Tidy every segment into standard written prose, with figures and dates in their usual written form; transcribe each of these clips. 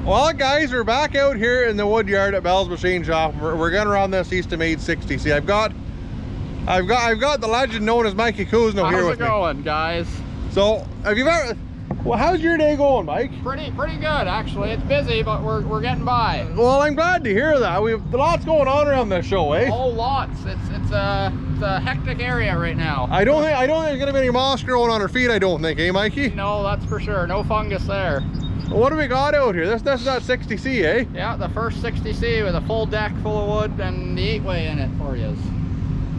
Well, guys, we're back out here in the wood yard at Bell's Machine Shop. We're gonna run this Eastonmade 60. See, I've got the legend known as Mikey Kuzno here with me. How's it going, guys? So, have you ever? Well, how's your day going, Mike? Pretty good, actually. It's busy, but we're getting by. Well, I'm glad to hear that. We've lots going on around this show, eh? Oh, lots. It's a hectic area right now. I don't think there's gonna be any moss growing on our feet. I don't think, eh, Mikey? No, that's for sure. No fungus there. What do we got out here? This is that 60C, eh? Yeah, the first 60C with a full deck full of wood and the 8-way in it for you.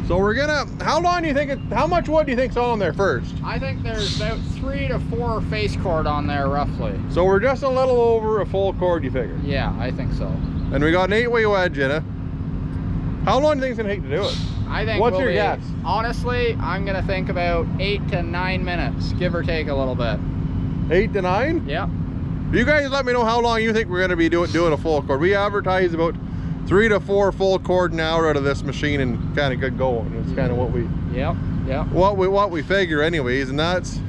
So we're gonna, how much wood do you think's on there first? I think there's about 3 to 4 face cord on there roughly. So we're just a little over a full cord, you figure? Yeah, I think so. And we got an 8-way wedge in it. How long do you think it's gonna take to do it? I think What's your guess? Honestly, I'm gonna think about 8 to 9 minutes, give or take a little bit. 8 to 9? Yeah. You guys let me know how long you think we're gonna be doing a full cord. We advertise about 3 to 4 full cord an hour out of this machine and kind of get going. It's kind of what we what we figure anyways, and that's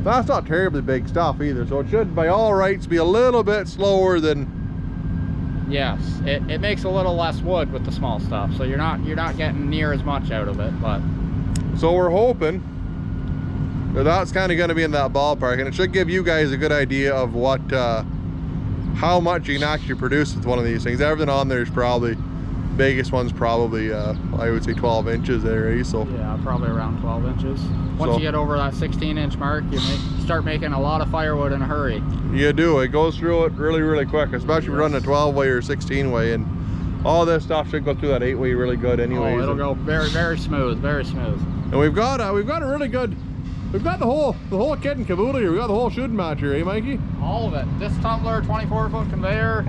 not terribly big stuff either. So it should by all rights be a little bit slower than. Yes, it makes a little less wood with the small stuff, so you're not getting near as much out of it. But so we're hoping that's kind of going to be in that ballpark, and it should give you guys a good idea of what how much you can actually produce with one of these things. Everything on there is probably, biggest one's probably I would say 12 inches there, eh? So yeah, probably around 12 inches. Once you get over that 16-inch mark, you start making a lot of firewood in a hurry. You do. It goes through it really quick, especially if you're running a 12-way or 16-way, and all this stuff should go through that 8-way really good anyways. Oh, it'll go very smooth, very smooth. And we've got a really good, we've got the whole kit and caboodle here. We've got the whole shooting match here, eh, Mikey? All of it. Disc tumbler, 24-foot conveyor,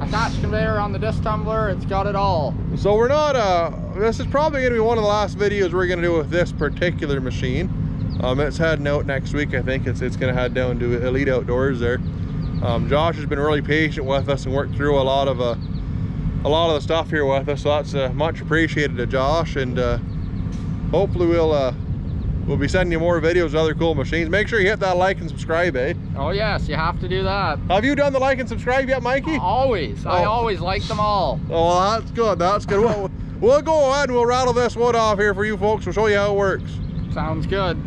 attached conveyor on the disc tumbler. It's got it all. So we're not, this is probably going to be one of the last videos we're going to do with this particular machine. It's heading out next week, I think. It's going to head down to Elite Outdoors there. Josh has been really patient with us and worked through a lot of the stuff here with us. So that's much appreciated to Josh, and hopefully we'll be sending you more videos of other cool machines. Make sure you hit that like and subscribe, eh? Oh yes, you have to do that. Have you done the like and subscribe yet, Mikey? Always. Oh. I always like them all. Oh, well, that's good. That's good. We'll go ahead and we'll rattle this wood off here for you folks. We'll show you how it works. Sounds good.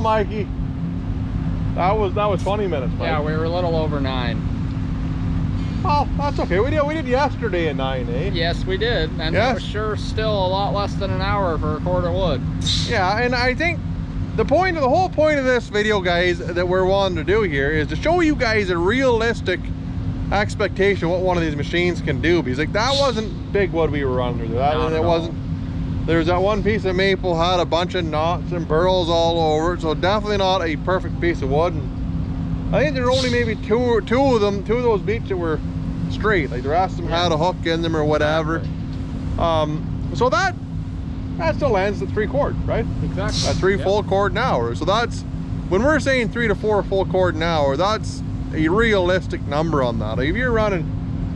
Mikey. That was 20 minutes, Mike. Yeah, we were a little over 9. Well, that's okay. We did yesterday at 9, eh? Yes, we did, and yes. It was sure still a lot less than an hour for a cord of wood. Yeah, and I think the whole point of this video, guys, that we're wanting to do here is to show you guys a realistic expectation of what one of these machines can do. Because like that wasn't big wood we were running through. That wasn't. There's that one piece of maple had a bunch of knots and burls all over it, so definitely not a perfect piece of wood. And I think there were only maybe two of those beaks that were straight. Like the rest of them had a hook in them or whatever. So that still ends at 3 cord, right? Exactly. At 3 full cord an hour. So that's, when we're saying 3 to 4 full cord an hour, that's a realistic number on that. Like if you're running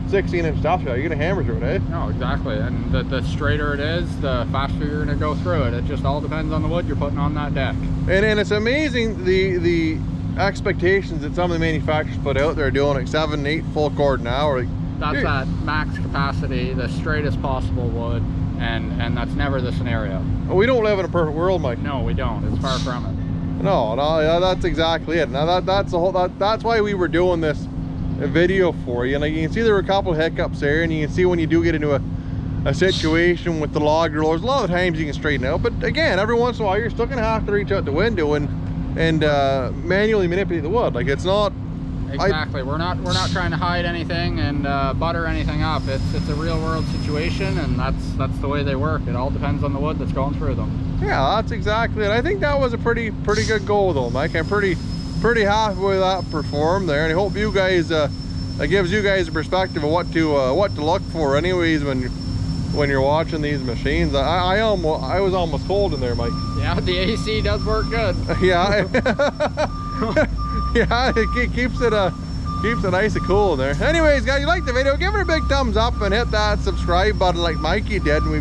16-inch top shot, you're gonna hammer through it, eh? No, exactly. And the straighter it is, the faster you're gonna go through it. It just all depends on the wood you're putting on that deck. And it's amazing the expectations that some of the manufacturers put out there doing like 7, 8 full cord an hour. Like, that's at max capacity, the straightest possible wood, and that's never the scenario. We don't live in a perfect world, Mike. No, we don't. It's far from it. No, yeah, that's exactly it. Now that's the whole. That's why we were doing this video for you. And like you can see, there were a couple of hiccups there, and you can see when you do get into a situation with the log rollers, a lot of the times you can straighten out. But again, every once in a while, you're still gonna have to reach out the window and manually manipulate the wood. Like it's not. Exactly. We're not trying to hide anything and butter anything up. It's a real world situation, and that's the way they work. It all depends on the wood that's going through them. Yeah, that's exactly it. I think that was a pretty good goal though, Mike. I'm pretty happy with that perform there, and I hope you guys it gives you guys a perspective of what to look for anyways when you're watching these machines. I was almost cold in there, Mike. Yeah, the AC does work good. Yeah. Yeah, it keeps it nice and cool in there. Anyways, guys, you like the video, give it a big thumbs up and hit that subscribe button like Mikey did, and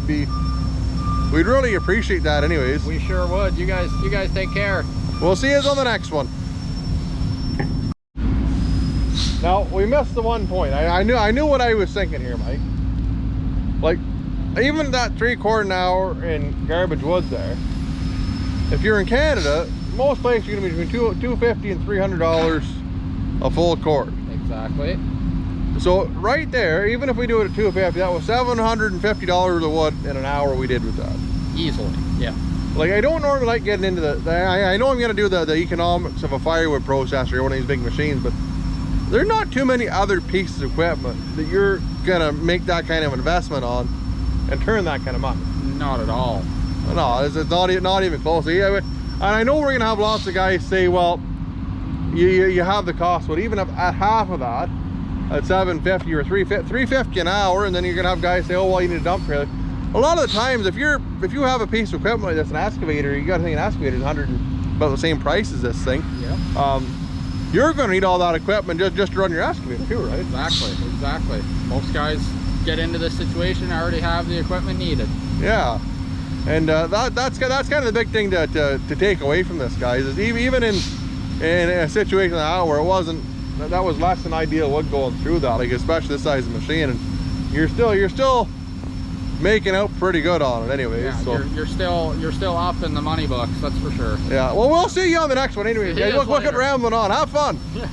we'd really appreciate that anyways. We sure would. You guys take care. We'll see you on the next one. Now, we missed the one point. I knew what I was thinking here, Mike. Like, even that 3 cord an hour in garbage wood there, if you're in Canada, most places you're gonna be between $250 and $300 a full cord. Exactly. So right there, even if we do it at $250, that was $750 of wood in an hour we did with that. Easily, yeah. Like I don't normally like getting into I know I'm gonna do the economics of a firewood processor or one of these big machines, but there are not too many other pieces of equipment that you're gonna make that kind of investment on and turn that kind of money. Not at all. No, it's not even close. Yeah, and I know we're gonna have lots of guys say, well, you have the cost, but even at half of that, at $750 or $350 an hour, and then you're gonna have guys say, oh well, you need a dump trailer. A lot of the times, if you have a piece of equipment that's an excavator, you gotta think an excavator is about the same price as this thing. Yeah. You're gonna need all that equipment just to run your excavator too, right? Exactly. Most guys get into this situation already have the equipment needed. Yeah. And that's kind of the big thing to take away from this, guys, is even in a situation like that where that was less than ideal wood going through that, like especially this size of machine, and you're still making out pretty good on it anyways. Yeah, so you're still up in the money books, that's for sure. Yeah, well, we'll see you on the next one anyways, guys. Look at rambling on. Have fun. Yeah.